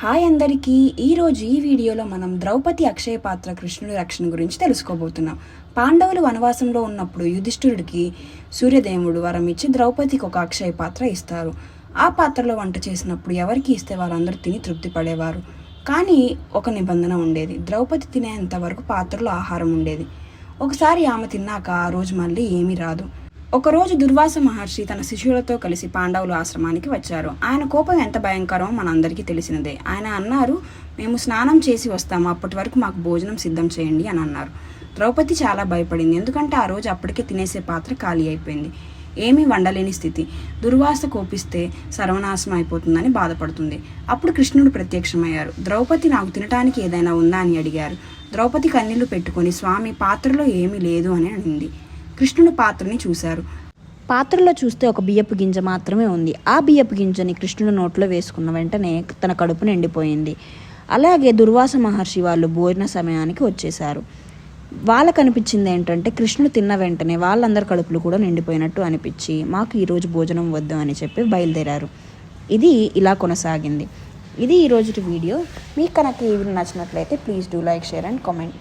Hi అందరికీ, ఈరోజు ఈ వీడియోలో మనం ద్రౌపది అక్షయ పాత్ర కృష్ణుడి రక్షణ గురించి తెలుసుకోబోతున్నాం. పాండవులు వనవాసంలో ఉన్నప్పుడు యుధిష్ఠిరుడికి సూర్యదేవుడు వరం ఇచ్చి ద్రౌపదికి ఒక అక్షయ పాత్ర ఇస్తారు. ఆ పాత్రలో వంట చేసినప్పుడు ఎవరికి ఇస్తే వారందరూ తిని తృప్తి పడేవారు. కానీ ఒక నిబంధన ఉండేది. ద్రౌపది తినేంత వరకు పాత్రలో ఆహారం ఉండేది. ఒకసారి ఆమె తిన్నాక ఆ రోజు మళ్ళీ ఏమీ రాదు. ఒకరోజు దుర్వాస మహర్షి తన శిష్యులతో కలిసి పాండవుల ఆశ్రమానికి వచ్చారు. ఆయన కోపం ఎంత భయంకరమో మనందరికీ తెలిసినదే. ఆయన అన్నారు, మేము స్నానం చేసి వస్తాము, అప్పటి వరకు మాకు భోజనం సిద్ధం చేయండి అని అన్నారు. ద్రౌపది చాలా భయపడింది, ఎందుకంటే ఆ రోజు అప్పటికే తినేసే పాత్ర ఖాళీ అయిపోయింది. ఏమీ వండలేని స్థితి. దుర్వాస కోపిస్తే సర్వనాశనం అయిపోతుందని బాధపడుతుంది. అప్పుడు కృష్ణుడు ప్రత్యక్షమయ్యారు. ద్రౌపది నాకు తినటానికి ఏదైనా ఉందా అని అడిగారు. ద్రౌపది కన్నీళ్లు పెట్టుకొని, స్వామి, పాత్రలో ఏమీ లేదు అని అనింది. కృష్ణుడు పాత్రని చూశారు. పాత్రలో చూస్తే ఒక బియ్యపు గింజ మాత్రమే ఉంది. ఆ బియ్యపు గింజని కృష్ణుడు నోట్లో వేసుకున్న వెంటనే తన కడుపు నిండిపోయింది. అలాగే దుర్వాస మహర్షి వాళ్ళు భోజన సమయానికి వచ్చేశారు. వాళ్ళకు అనిపించింది ఏంటంటే, కృష్ణుడు తిన్న వెంటనే వాళ్ళందరి కడుపులు కూడా నిండిపోయినట్టు అనిపించి, మాకు ఈరోజు భోజనం వద్దు అని చెప్పి బయలుదేరారు. ఇది ఇలా కొనసాగింది. ఇది ఈరోజు వీడియో. మీకు కనుక ఈ వీడియో నచ్చినట్లయితే please do like, share and comment.